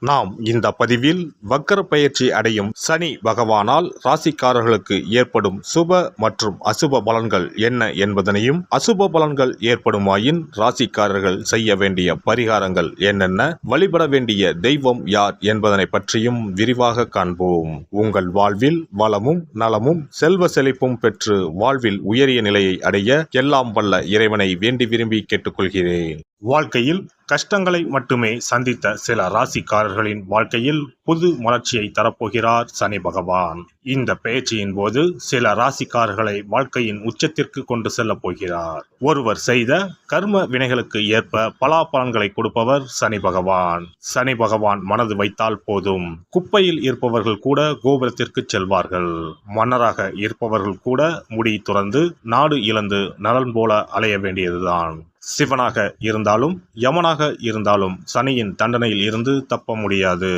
நாம் இந்த பதிவில் வக்கர பயிற்சி அடையும் சனி பகவானால் ராசிக்காரர்களுக்கு ஏற்படும் சுப மற்றும் அசுப பலன்கள் என்ன என்பதனையும், அசுப பலன்கள் ஏற்படுமாயின் ராசிக்காரர்கள் செய்ய வேண்டிய பரிகாரங்கள் என்னென்ன, வழிபட வேண்டிய தெய்வம் யார் என்பதனை பற்றியும் விரிவாக காண்போம். உங்கள் வாழ்வில் வளமும் நலமும் செல்வ செழிப்பும் பெற்று வாழ்வில் உயரிய நிலையை அடைய எல்லாம் வல்ல இறைவனை வேண்டி விரும்பி கேட்டுக்கொள்கிறேன். வாழ்க்கையில் கஷ்டங்களை மட்டுமே சந்தித்த சில ராசிக்காரர்களின் வாழ்க்கையில் புது மலர்ச்சியை தரப்போகிறார் சனி பகவான். இந்த பயிற்சியின் போது சில ராசிக்காரர்களை வாழ்க்கையின் உச்சத்திற்கு கொண்டு செல்ல போகிறார். ஒருவர் செய்த கர்ம வினைகளுக்கு ஏற்ப பலாபலன்களை கொடுப்பவர் சனி பகவான். சனி பகவான் மனது வைத்தால் போதும், குப்பையில் இருப்பவர்கள் கூட கோபுரத்திற்கு செல்வார்கள். மன்னராக இருப்பவர்கள் கூட முடி துறந்து நாடு இழந்து நலன் போல அலைய வேண்டியதுதான். சிவனாக இருந்தாலும் யமனாக இருந்தாலும் சனியின் தண்டனையில் இருந்து தப்ப முடியாது.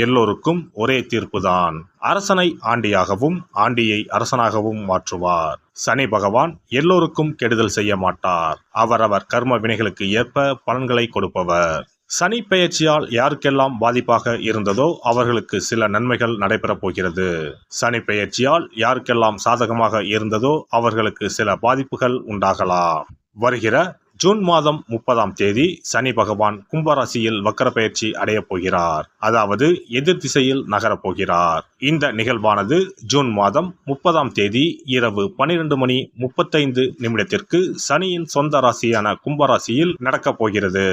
எல்லோருக்கும் ஒரே தீர்ப்புதான். அரசனை ஆண்டியாகவும் ஆண்டியை அரசனாகவும் மாற்றுவார். சனி பகவான் எல்லோருக்கும் கெடுதல் செய்ய மாட்டார். அவரவர் கர்ம வினைகளுக்கு ஏற்ப பலன்களை கொடுப்பவர். சனி பெயர்ச்சியால் யாருக்கெல்லாம் பாதிப்பாக இருந்ததோ அவர்களுக்கு சில நன்மைகள் நடைபெறப் போகிறது. சனி பெயர்ச்சியால் யாருக்கெல்லாம் சாதகமாக இருந்ததோ அவர்களுக்கு சில பாதிப்புகள் உண்டாகலாம். வருகிற ஜூன் மாதம் 30ஆம் தேதி சனி பகவான் கும்பராசியில் வக்கர பயிற்சி அடையப் போகிறார். அதாவது எதிர் திசையில் நகரப் போகிறார். இந்த நிகழ்வானது ஜூன் மாதம் 30ஆம் தேதி இரவு 12:35 சனியின் சொந்த ராசியான கும்பராசியில் நடக்கப் போகிறது.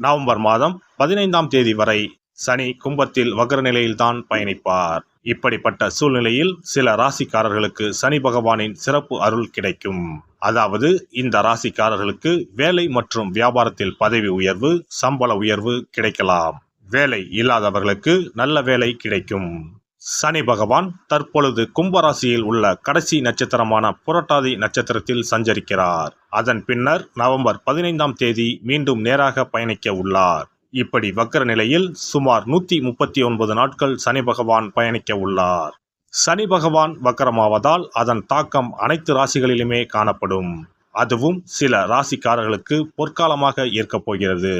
நவம்பர் மாதம் 15ஆம் தேதி வரை சனி கும்பத்தில் வக்ர நிலையில்தான் பயணிப்பார். இப்படிப்பட்ட சூழ்நிலையில் சில ராசிக்காரர்களுக்கு சனி பகவானின் சிறப்பு அருள் கிடைக்கும். அதாவது இந்த ராசிக்காரர்களுக்கு வேலை மற்றும் வியாபாரத்தில் பதவி உயர்வு, சம்பள உயர்வு கிடைக்கலாம். வேலை இல்லாதவர்களுக்கு நல்ல வேலை கிடைக்கும். சனி பகவான் தற்பொழுது கும்பராசியில் உள்ள கடைசி நட்சத்திரமான புரட்டாதி நட்சத்திரத்தில் சஞ்சரிக்கிறார். அதன் பின்னர் நவம்பர் 15ஆம் தேதி மீண்டும் நேராக பயணிக்க உள்ளார். இப்படி வக்கர நிலையில் சுமார் 139 நாட்கள் சனி பகவான் பயணிக்க உள்ளார். சனி பகவான் வக்கரமாவதால் அதன் தாக்கம் அனைத்து ராசிகளிலுமே காணப்படும். அதுவும் சில ராசிக்காரர்களுக்கு பொற்காலமாக இருக்கப் போகிறது.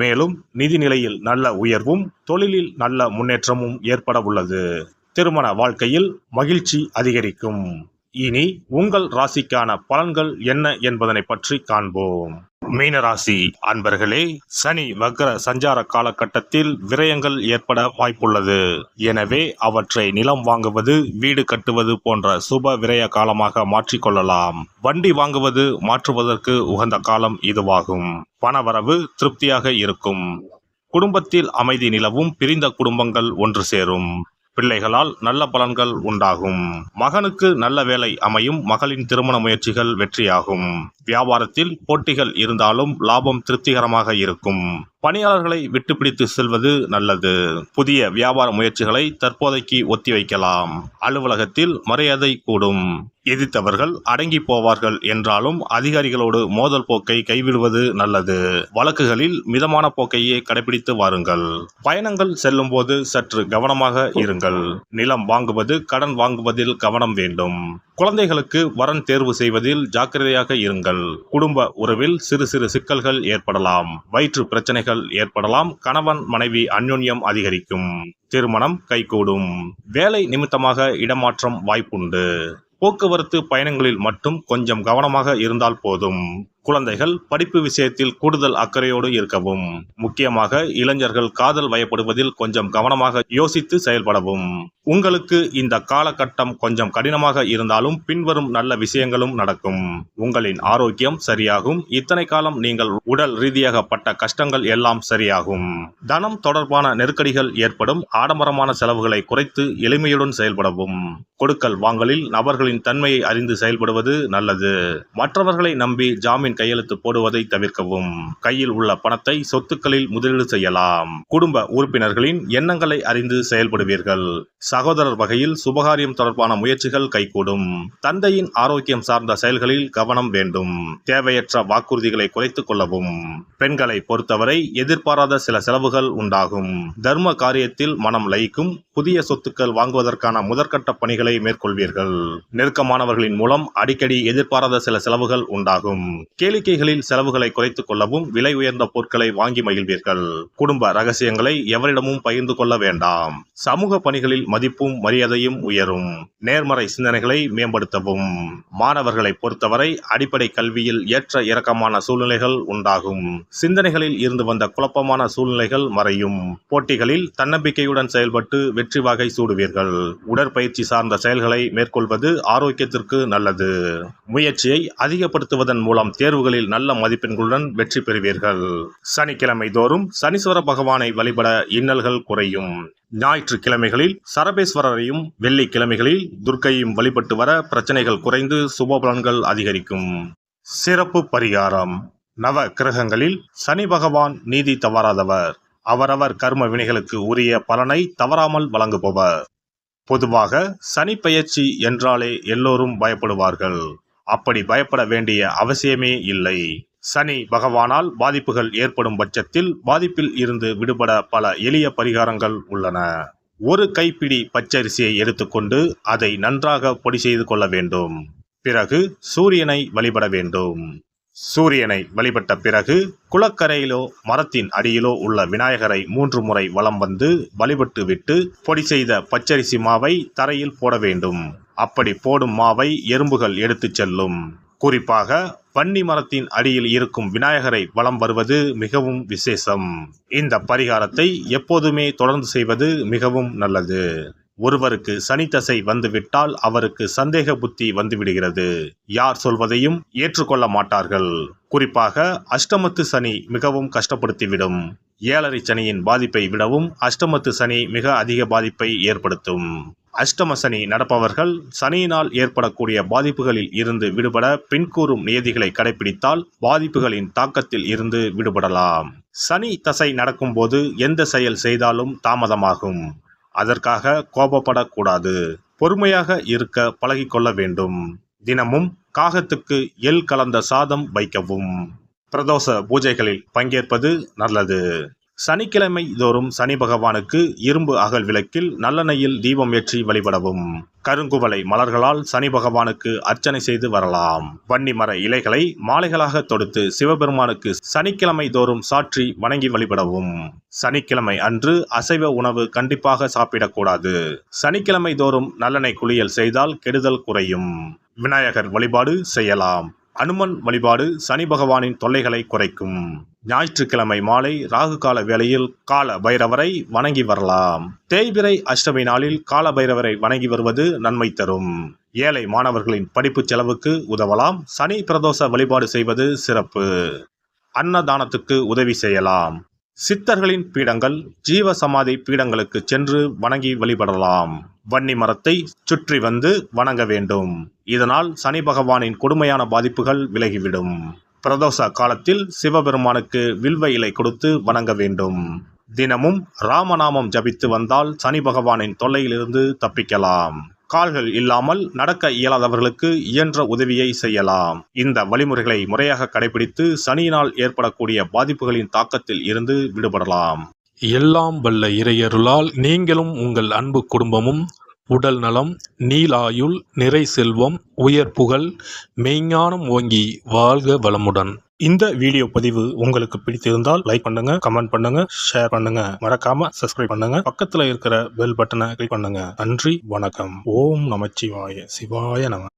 மேலும் நிதி நிலையில் நல்ல உயர்வும் தொழிலில் நல்ல முன்னேற்றமும் ஏற்பட உள்ளது. திருமண வாழ்க்கையில் மகிழ்ச்சி அதிகரிக்கும். இனி உங்கள் ராசிக்கான பலன்கள் என்ன என்பதனை பற்றி காண்போம். மீனராசி அன்பர்களே, சனி வக்ர சஞ்சார காலகட்டத்தில் விரயங்கள் ஏற்பட வாய்ப்புள்ளது. எனவே அவற்றை நிலம் வாங்குவது, வீடு கட்டுவது போன்ற சுப விரய காலமாக மாற்றிக்கொள்ளலாம். வண்டி வாங்குவது மாற்றுவதற்கு உகந்த காலம் இதுவாகும். பணவரவு திருப்தியாக இருக்கும். குடும்பத்தில் அமைதி நிலவும். பிரிந்த குடும்பங்கள் ஒன்று சேரும். பிள்ளைகளால் நல்ல பலன்கள் உண்டாகும். மகனுக்கு நல்ல வேலை அமையும். மகளின் திருமண முயற்சிகள் வெற்றியாகும். வியாபாரத்தில் போட்டிகள் இருந்தாலும் லாபம் திருப்திகரமாக இருக்கும். பணியாளர்களை விட்டுப்பிடித்து செல்வது நல்லது. புதிய வியாபார முயற்சிகளை தற்போதைக்கு ஒத்திவைக்கலாம். அலுவலகத்தில் மரியாதை கூடும். எதிர்த்தவர்கள் அடங்கி போவார்கள் என்றாலும் அதிகாரிகளோடு மோதல் போக்கை கைவிடுவது நல்லது. வழக்குகளில் மிதமான போக்கையே கடைபிடித்து வாருங்கள். பயணங்கள் செல்லும் போது சற்று கவனமாக இருங்கள். நிலம் வாங்குவது, கடன் வாங்குவதில் கவனம் வேண்டும். குழந்தைகளுக்கு வரன் தேர்வு செய்வதில் ஜாக்கிரதையாக இருங்கள். குடும்ப உறவில் சிறு சிறு சிக்கல்கள் ஏற்படலாம். வயிற்று பிரச்சனைகள் ஏற்படலாம். கணவன் மனைவி அந்யோன்யம் அதிகரிக்கும். திருமணம் கைகூடும். வேலை நிமித்தமாக இடமாற்றம் வாய்ப்புண்டு. போக்குவரத்து பயணங்களில் மட்டும் கொஞ்சம் கவனமாக இருந்தால் போதும். குழந்தைகள் படிப்பு விஷயத்தில் கூடுதல் அக்கறையோடு இருக்கவும். முக்கியமாக இளைஞர்கள் காதல் வயப்படுவதில் கொஞ்சம் கவனமாக யோசித்து செயல்படவும். உங்களுக்கு இந்த காலகட்டம் கொஞ்சம் கடினமாக இருந்தாலும் பின்வரும் நல்ல விஷயங்களும் நடக்கும். உங்களின் ஆரோக்கியம் சரியாகும். இத்தனை காலம் நீங்கள் உடல் ரீதியாக பட்ட கஷ்டங்கள் எல்லாம் சரியாகும். தனம் தொடர்பான நெருக்கடிகள் ஏற்படும். ஆடம்பரமான செலவுகளை குறைத்து எளிமையுடன் செயல்படவும். கொடுக்கல் வாங்கலில் நபர்களின் தன்மையை அறிந்து செயல்படுவது நல்லது. மற்றவர்களை நம்பி ஜாமீன் கையெழுத்து போடுவதை தவிர்க்கவும். கையில் உள்ள பணத்தை சொத்துக்களில் முதலீடு செய்யலாம். குடும்ப உறுப்பினர்களின் எண்ணங்களை அறிந்து செயல்படுவீர்கள். சகோதரர் வகையில் சுபகாரியம் தொடர்பான முயற்சிகள் கைகூடும். தந்தையின் ஆரோக்கியம் சார்ந்த செயல்களில் கவனம் வேண்டும். தேவையற்ற வாக்குறுதிகளை குறைத்துக் கொள்ளவும். பெண்களை பொறுத்தவரை எதிர்பாராத சில செலவுகள் உண்டாகும். தர்ம காரியத்தில் மனம் லயிக்கும். புதிய சொத்துக்கள் வாங்குவதற்கான முதற்கட்ட பணிகளை மேற்கொள்வீர்கள். நெருக்கமானவர்களின் மூலம் அடிக்கடி எதிர்பாராத சில செலவுகள் உண்டாகும். கேளிக்கைகளில் செலவுகளை குறைத்துக் கொள்ளவும் விலை உயர்ந்த பொருட்களை வாங்கி மகிழ்வீர்கள். குடும்ப ரகசியங்களை எவரிடமும் பகிர்ந்து கொள்ள வேண்டாம். சமூக பணிகளில் மதிப்பும் மரியாதையும் உயரும். நேர்மறை சிந்தனைகளை மேம்படுத்தவும். மாணவர்களை பொறுத்தவரை அடிப்படை கல்வியில் ஏற்ற இறக்கமான சூழ்நிலைகள் உண்டாகும். சிந்தனைகளில் இருந்து வந்த குழப்பமான சூழ்நிலைகள் மறையும். போட்டிகளில் தன்னம்பிக்கையுடன் செயல்பட்டு வெற்றி வாகை சூடுவீர்கள். உடற்பயிற்சி சார்ந்த செயல்களை மேற்கொள்வது ஆரோக்கியத்திற்கு நல்லது. முயற்சியை அதிகப்படுத்துவதன் மூலம் தேர்வுகளில் நல்ல மதிப்பெண்களுடன் வெற்றி பெறுவீர்கள். சனிக்கிழமை தோறும் சனீஸ்வர பகவானை வழிபட இன்னல்கள் குறையும். ஞாயிற்றுக்கிழமைகளில் சரபேஸ்வரரையும் வெள்ளிக்கிழமைகளில் துர்க்கையும் வழிபட்டு வர பிரச்சனைகள் குறைந்து சுபபலன்கள் அதிகரிக்கும். சிறப்பு பரிகாரம். நவ கிரகங்களில் சனி பகவான் நீதி தவறாதவர். அவரவர் கர்ம வினைகளுக்கு உரிய பலனை தவறாமல் வழங்குபவர். பொதுவாக சனி பெயர்ச்சி என்றாலே எல்லோரும் பயப்படுவார்கள். அப்படி பயப்பட வேண்டிய அவசியமே இல்லை. சனி பகவானால் பாதிப்புகள் ஏற்படும் பட்சத்தில் பாதிப்பில் இருந்து விடுபட பல எளிய பரிகாரங்கள் உள்ளன. ஒரு கைப்பிடி பச்சரிசியை எடுத்துக்கொண்டு அதை நன்றாக பொடி செய்து கொள்ள வேண்டும். பிறகு சூரியனை வழிபட வேண்டும். சூரியனை வழிபட்ட பிறகு குளக்கரையிலோ மரத்தின் அடியிலோ உள்ள விநாயகரை 3 முறை வலம் வந்து வழிபட்டு விட்டு பொடி செய்த பச்சரிசி மாவை தரையில் போட வேண்டும். அப்படி போடும் மாவை எறும்புகள் எடுத்துச் செல்லும். குறிப்பாக வன்னி மரத்தின் அடியில் இருக்கும் விநாயகரை வலம் வருவது மிகவும் விசேஷம். இந்த பரிகாரத்தை எப்போதுமே தொடர்ந்து செய்வது மிகவும் நல்லது. ஒருவருக்கு சனி தசை வந்துவிட்டால் அவருக்கு சந்தேக புத்தி வந்துவிடுகிறது. யார் சொல்வதையும் ஏற்றுக்கொள்ள மாட்டார்கள். குறிப்பாக அஷ்டமத்து சனி மிகவும் கஷ்டப்படுத்திவிடும். 7.5 சனியின் பாதிப்பை விடவும் அஷ்டமத்து சனி மிக அதிக பாதிப்பை ஏற்படுத்தும். அஷ்டம சனி நடப்பவர்கள் சனியினால் ஏற்படக்கூடிய பாதிப்புகளில் இருந்து விடுபட பின்கூறும் நியதிகளை கடைபிடித்தால் பாதிப்புகளின் தாக்கத்தில் இருந்து விடுபடலாம். சனி தசை நடக்கும்போது எந்த செயல் செய்தாலும் தாமதமாகும். அதற்காக கோபப்படக்கூடாது. பொறுமையாக இருக்க பழகிக்கொள்ள வேண்டும். தினமும் காகத்துக்கு எள் கலந்த சாதம் வைக்கவும். பிரதோஷ பூஜைகளில் பங்கேற்பது நல்லது. சனிக்கிழமை தோறும் சனி பகவானுக்கு இரும்பு அகல் விளக்கில் நல்லெண்ணெயில் தீபம் ஏற்றி வழிபடவும். கருங்குவளை மலர்களால் சனி பகவானுக்கு அர்ச்சனை செய்து வரலாம். வன்னி மர இலைகளை மாலைகளாக தொடுத்து சிவபெருமானுக்கு சனிக்கிழமை தோறும் சாற்றி வணங்கி வழிபடவும். சனிக்கிழமை அன்று அசைவ உணவு கண்டிப்பாக சாப்பிடக்கூடாது. சனிக்கிழமை தோறும் நல்லெண்ணெய் குளியல் செய்தால் கெடுதல் குறையும். விநாயகர் வழிபாடு செய்யலாம். அனுமன் வழிபாடு சனி பகவானின் தொல்லைகளை குறைக்கும். ஞாயிற்றுக்கிழமை மாலை ராகு கால வேளையில் கால பைரவரை வணங்கி வரலாம். தேய்பிறை அஷ்டமி நாளில் கால பைரவரை வணங்கி வருவது நன்மை தரும். ஏழை மாணவர்களின் படிப்பு செலவுக்கு உதவலாம். சனி பிரதோஷ வழிபாடு செய்வது சிறப்பு. அன்னதானத்துக்கு உதவி செய்யலாம். சித்தர்களின் பீடங்கள் ஜீவ சமாதி பீடங்களுக்கு சென்று வணங்கி வழிபடலாம். வன்னி மரத்தை சுற்றி வந்து வணங்க வேண்டும். இதனால் சனி பகவானின் கொடுமையான பாதிப்புகள் விலகிவிடும். பிரதோஷ காலத்தில் சிவபெருமானுக்கு வில்வ இலை கொடுத்து வணங்க வேண்டும். தினமும் ராமநாமம் ஜபித்து வந்தால் சனி பகவானின் தொல்லையிலிருந்து தப்பிக்கலாம். கால்கள் இல்லாமல் நடக்க இயலாதவர்களுக்கு இயன்ற உதவியை செய்யலாம். இந்த வழிமுறைகளை முறையாக கடைபிடித்து சனியினால் ஏற்படக்கூடிய பாதிப்புகளின் தாக்கத்தில் இருந்து விடுபடலாம். எல்லாம் வல்ல இறையருளால் நீங்களும் உங்கள் அன்பு குடும்பமும் உடல் நலம், நீலாயுள், நிறை செல்வம், உயர் புகழ், மெய்ஞானம் ஓங்கி வாழ்க வளமுடன். இந்த வீடியோ பதிவு உங்களுக்கு பிடித்திருந்தால் லைக் பண்ணுங்க, கமெண்ட் பண்ணுங்க, ஷேர் பண்ணுங்க. மறக்காம சப்ஸ்கிரைப் பண்ணுங்க. பக்கத்துல இருக்கிற பெல் பட்டனை கிளிக் பண்ணுங்க. நன்றி, வணக்கம். ஓம் நமச்சிவாய. சிவாய நம.